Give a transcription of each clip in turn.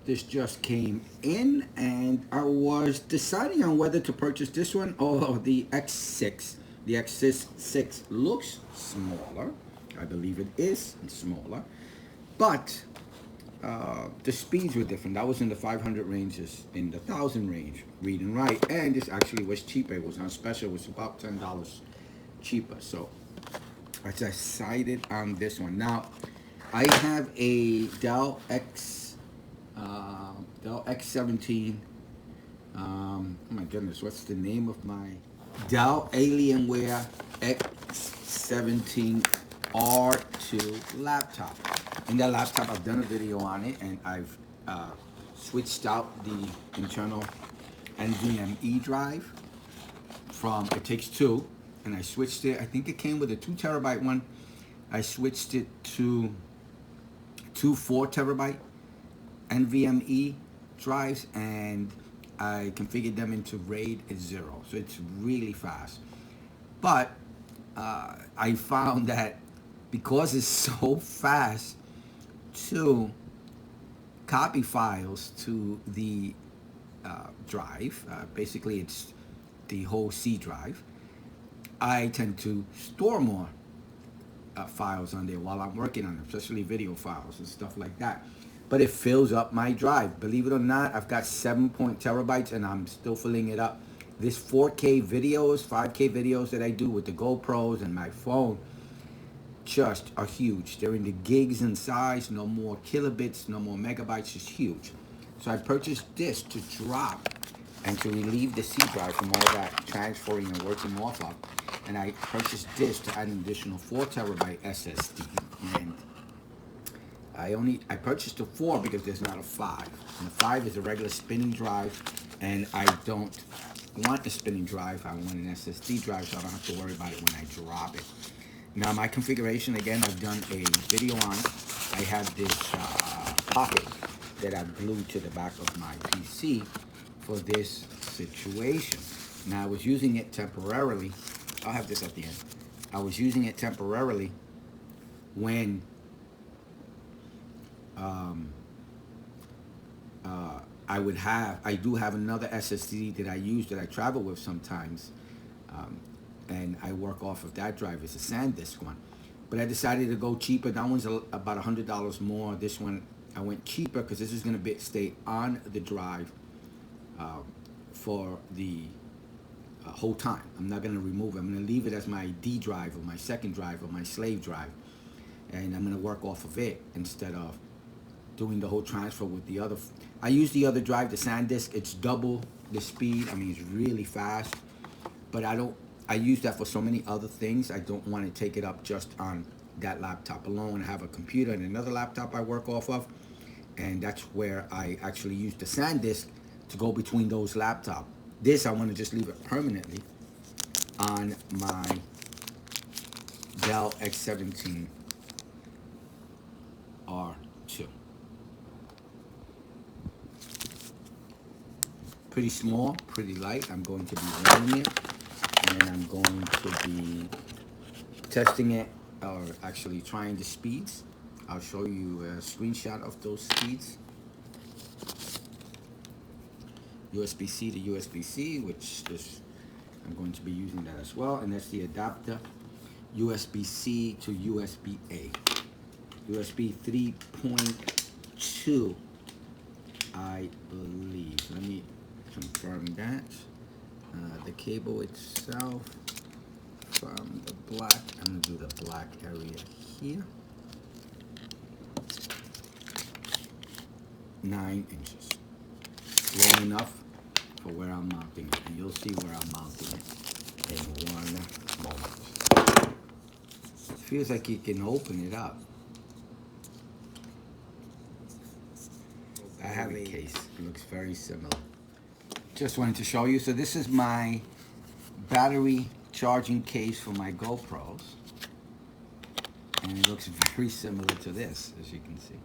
this just came in, and I was deciding on whether to purchase this one or the X6. The X6 looks smaller. I believe it is smaller, but the speeds were different. That was in the 500 ranges, in the 1,000 range, read and write, and this actually was cheaper. It was on special. It was about $10 cheaper. So I decided on this one. Now, I have a Dell X17. Oh my goodness, what's the name of my Dell Alienware X17R2 laptop? In that laptop, I've done a video on it, and I've switched out the internal NVMe drive from, it takes two, and I switched it. I think it came with a 2 terabyte one. I switched it to two 4 terabyte NVMe drives, and I configured them into RAID 0, so it's really fast. But I found that because it's so fast to copy files to the drive, basically it's the whole C drive, I tend to store more files on there while I'm working on them, especially video files and stuff like that. But it fills up my drive. Believe it or not, I've got 7 terabytes, and I'm still filling it up. This 4K videos, 5K videos that I do with the GoPros and my phone just are huge. They're in the gigs in size, no more kilobits, no more megabytes, just huge. So I purchased this to drop and to relieve the C drive from all that transferring and working off of. And I purchased this to add an additional 4 terabyte SSD. And I purchased a 4 because there's not a 5. And the 5 is a regular spinning drive, and I don't want a spinning drive. I want an SSD drive, so I don't have to worry about it when I drop it. Now, my configuration, again, I've done a video on it. I have this pocket that I glued to the back of my PC for this situation. Now, I was using it temporarily. I'll have this at the end. I was using it temporarily when I do have another SSD that I use that I travel with sometimes, and I work off of that drive. It's a SanDisk one, but I decided to go cheaper. That one's about $100 more. This one I went cheaper because this is going to stay on the drive for the whole time. I'm not going to remove it. I'm going to leave it as my D drive or my second drive or my slave drive, and I'm going to work off of it instead of doing the whole transfer with the other. I use the other drive, the SanDisk. It's double the speed. I mean, it's really fast, but I use that for so many other things. I don't want to take it up just on that laptop alone. I have a computer and another laptop I work off of, and that's where I actually use the SanDisk to go between those laptops. This, I want to just leave it permanently on my Dell X17R2. Pretty small, pretty light. I'm going to be running it, and I'm going to be testing it, or actually trying the speeds. I'll show you a screenshot of those speeds. USB-C to USB-C, which is, I'm going to be using that as well, and that's the adapter. USB-C to USB-A. USB 3.2, I believe. Let me confirm that. The cable itself from the black, I'm going to do the black area here. 9 inches. Long enough for where I'm mounting it. And you'll see where I'm mounting it in one moment. It feels like you can open it up. I have a case. It looks very similar. Just wanted to show you. So this is my battery charging case for my GoPros. And it looks very similar to this, as you can see.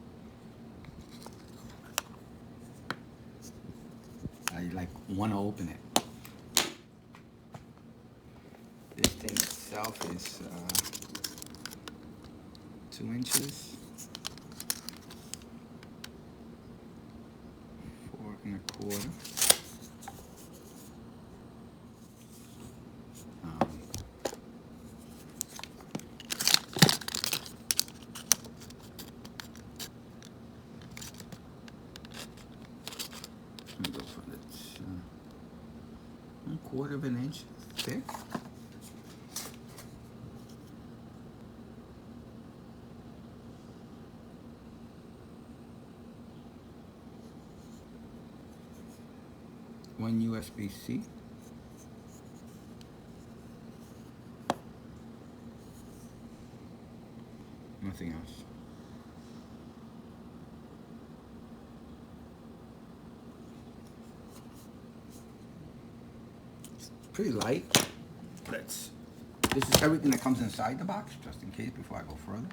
I want to open it. This thing itself is 2 inches. 1/4. Let me go for it. 1/4 of an inch thick. One USB-C. Nothing else. It's pretty light. This is everything that comes inside the box, just in case before I go further.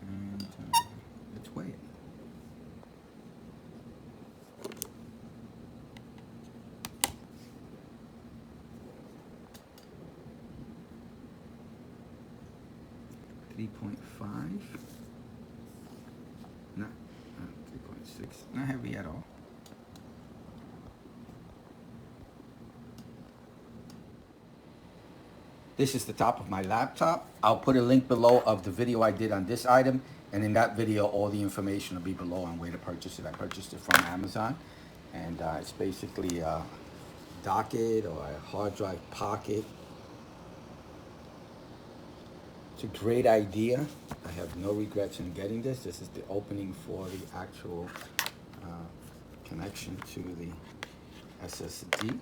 And let's weigh it. .5. No, 3.6. Not heavy at all. This is the top of my laptop. I'll put a link below of the video I did on this item, and in that video all the information will be below on where to purchase it. I purchased it from Amazon, and it's basically a docket or a hard drive pocket. It's a great idea. I have no regrets in getting this. This is the opening for the actual connection to the SSD.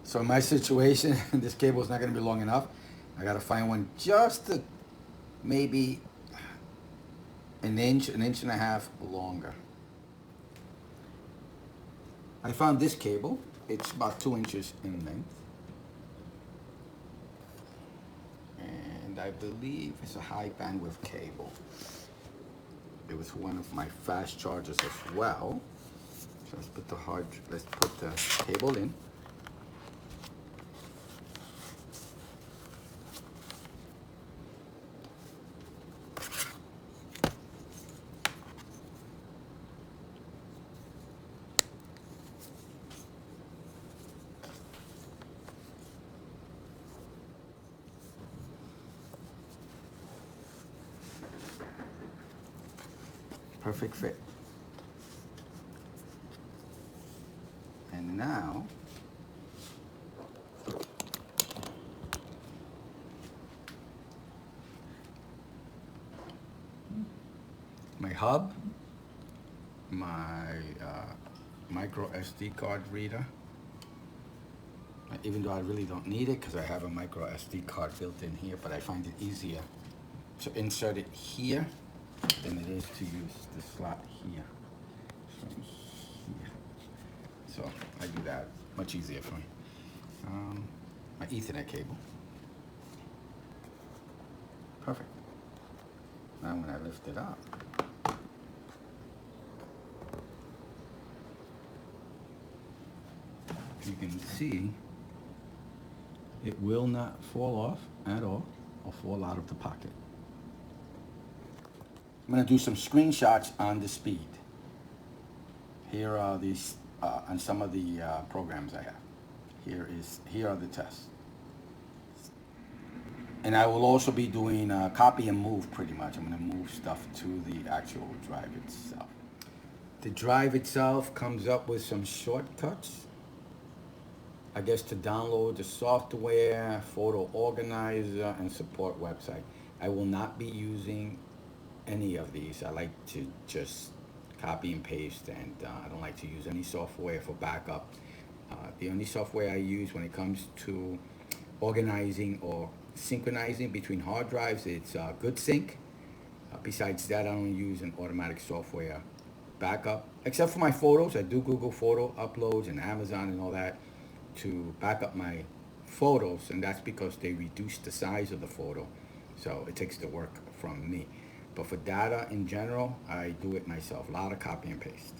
So in my situation, this cable is not going to be long enough. I got to find one just maybe an inch and a half longer. I found this cable. It's about 2 inches in length. And I believe it's a high bandwidth cable. It was one of my fast chargers as well. So let's put the cable in. Perfect fit. And now my hub, my micro SD card reader. Even though I really don't need it because I have a micro SD card built in here, but I find it easier to insert it here than it is to use the slot here. So I do that, much easier for me. My Ethernet cable. Perfect. Now when I lift it up, you can see it will not fall off at all or fall out of the pocket. I'm going to do some screenshots on the speed. Here are these on some of the programs I have. Here are the tests. And I will also be doing copy and move pretty much. I'm going to move stuff to the actual drive itself. The drive itself comes up with some shortcuts, I guess, to download the software, photo organizer, and support website. I will not be using any of these. I like to just copy and paste, and I don't like to use any software for backup. The only software I use when it comes to organizing or synchronizing between hard drives, it's GoodSync. Besides that, I don't use an automatic software backup, except for my photos. I do Google Photo uploads and Amazon and all that to back up my photos, and that's because they reduced the size of the photo, so it takes the work from me. But for data in general, I do it myself. A lot of copy and paste.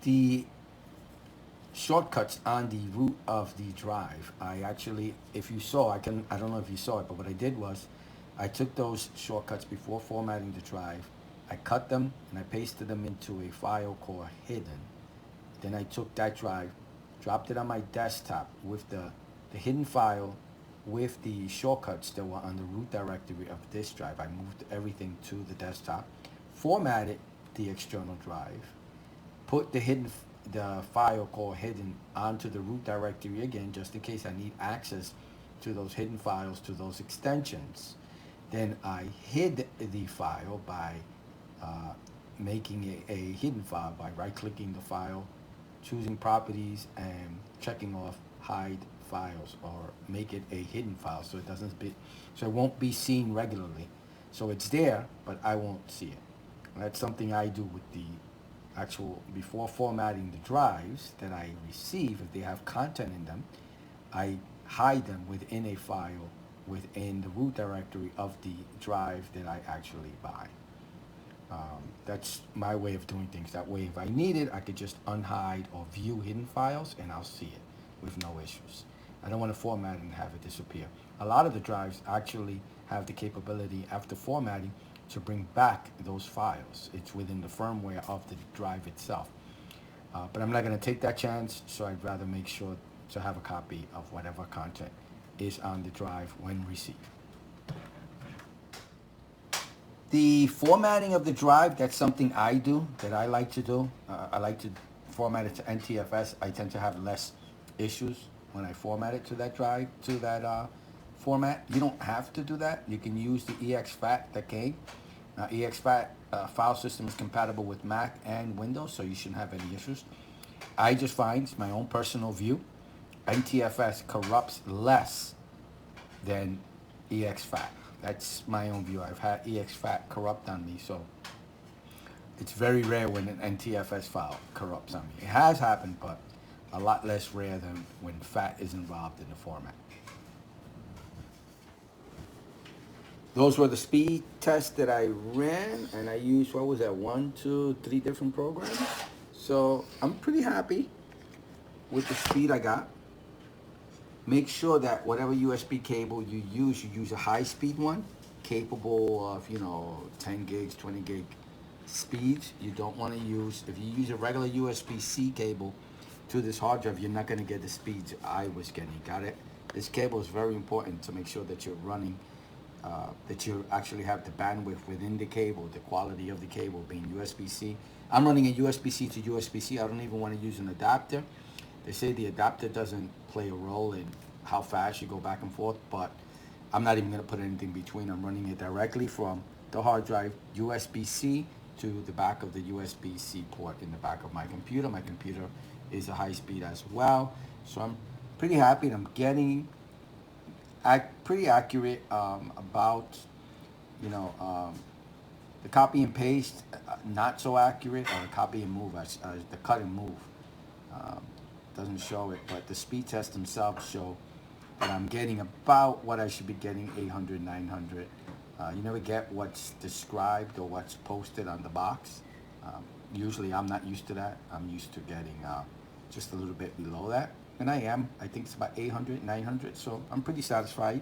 The shortcuts on the root of the drive, I actually, if you saw, I don't know if you saw it, but what I did was I took those shortcuts before formatting the drive, I cut them and I pasted them into a file called hidden. Then I took that drive, dropped it on my desktop with the hidden file with the shortcuts that were on the root directory of this drive. I moved everything to the desktop, formatted the external drive, put the file called hidden onto the root directory again, just in case I need access to those hidden files, to those extensions. Then I hid the file by making a hidden file by right-clicking the file, choosing properties, and checking off hide files, or make it a hidden file so it won't be seen regularly. So it's there, but I won't see it. That's something I do with the actual, before formatting the drives that I receive. If they have content in them, I hide them within a file within the root directory of the drive that I actually buy. That's my way of doing things. That way, if I need it, I could just unhide or view hidden files and I'll see it with no issues. I don't want to format and have it disappear. A lot of the drives actually have the capability after formatting to bring back those files. It's within the firmware of the drive itself. But I'm not going to take that chance, so I'd rather make sure to have a copy of whatever content is on the drive when received. The formatting of the drive, that's something I do, that I like to do. I like to format it to NTFS. I tend to have less issues when I format it to that drive, to that format. You don't have to do that. You can use the exFAT that came. exFAT file system is compatible with Mac and Windows, so you shouldn't have any issues. I just find, it's my own personal view, NTFS corrupts less than exFAT. That's my own view. I've had exFAT corrupt on me, so it's very rare when an NTFS file corrupts on me. It has happened, but a lot less rare than when FAT is involved in the format. Those were the speed tests that I ran, and I used, what was that, 1, 2, 3 different programs. So I'm pretty happy with the speed I got. Make sure that whatever USB cable you use a high-speed one, capable of, 10 gigs, 20 gig speeds. You don't want to use, if you use a regular USB-C cable to this hard drive, you're not going to get the speeds I was getting. Got it? This cable is very important to make sure that you're running, that you actually have the bandwidth within the cable, the quality of the cable being USB-C. I'm running a USB-C to USB-C. I don't even want to use an adapter. They say the adapter doesn't play a role in how fast you go back and forth, but I'm not even going to put anything between. I'm running it directly from the hard drive, USB-C, to the back of the USB-C port in the back of my computer. My computer is a high speed as well, so I'm pretty happy. I'm getting pretty accurate about, the copy and paste, not so accurate, or the copy and move, the cut and move. Doesn't show it, but the speed tests themselves show that I'm getting about what I should be getting, 800, 900. You never get what's described or what's posted on the box. Usually I'm not used to that. I'm used to getting just a little bit below that. And I think it's about 800, 900. So I'm pretty satisfied.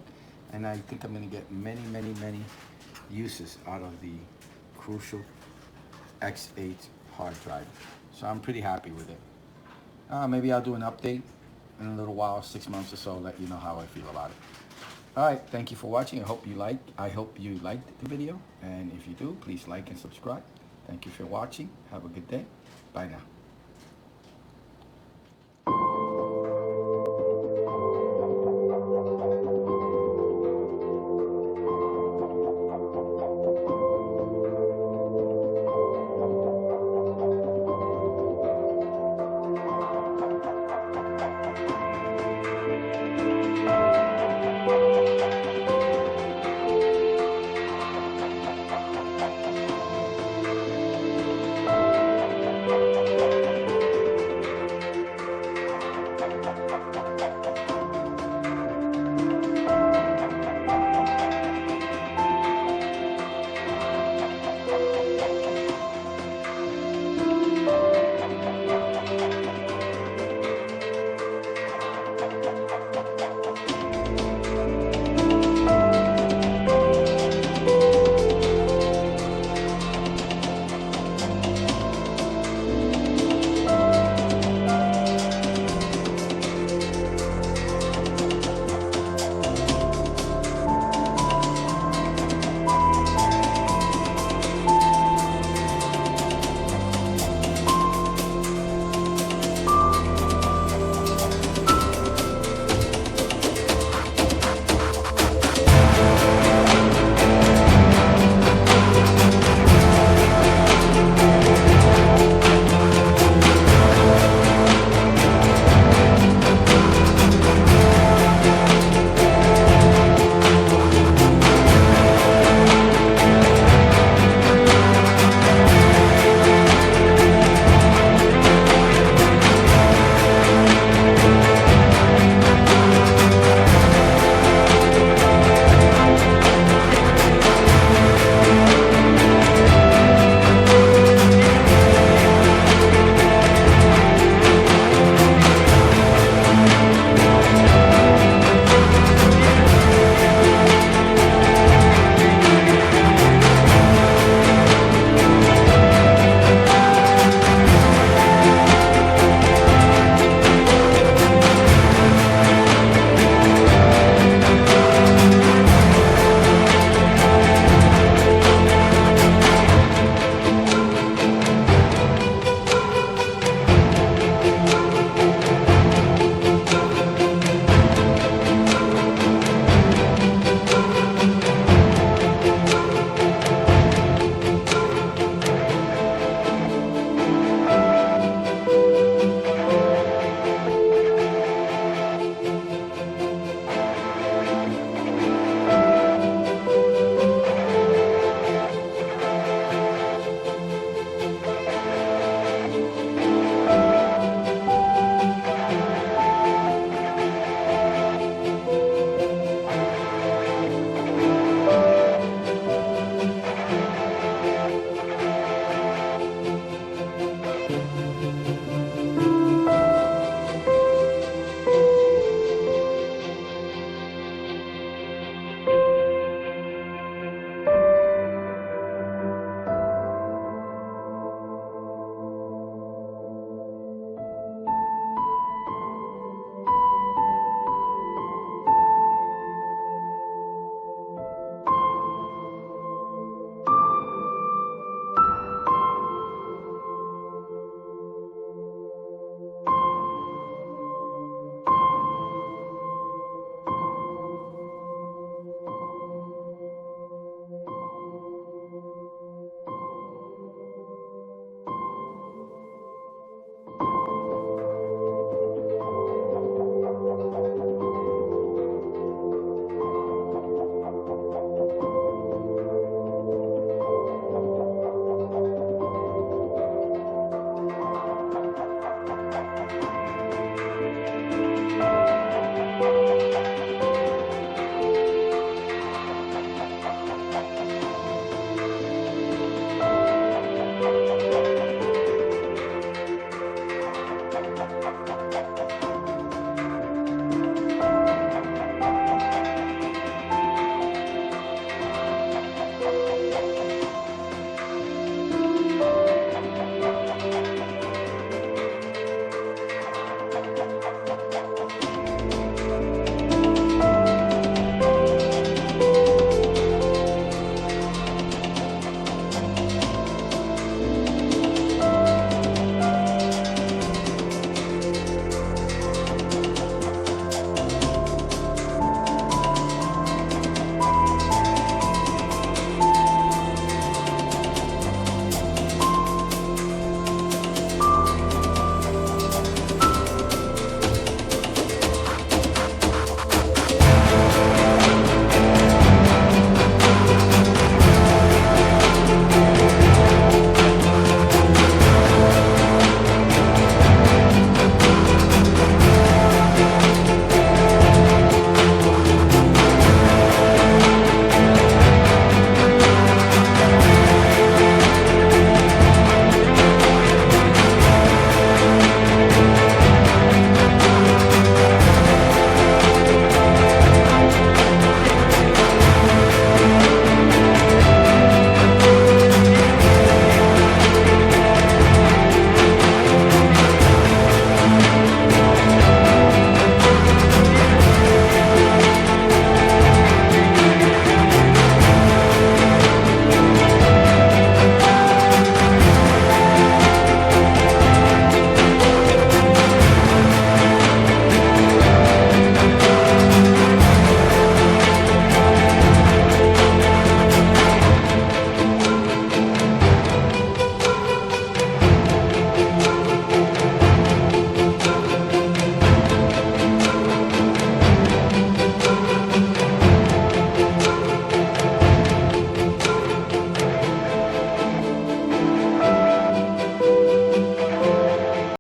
And I think I'm gonna get many, many, many uses out of the Crucial X8 hard drive. So I'm pretty happy with it. Maybe I'll do an update in a little while, 6 months or so, let you know how I feel about it. All right, thank you for watching. I hope you liked the video, and if you do, please like and subscribe. Thank you for watching. Have a good day. Bye now.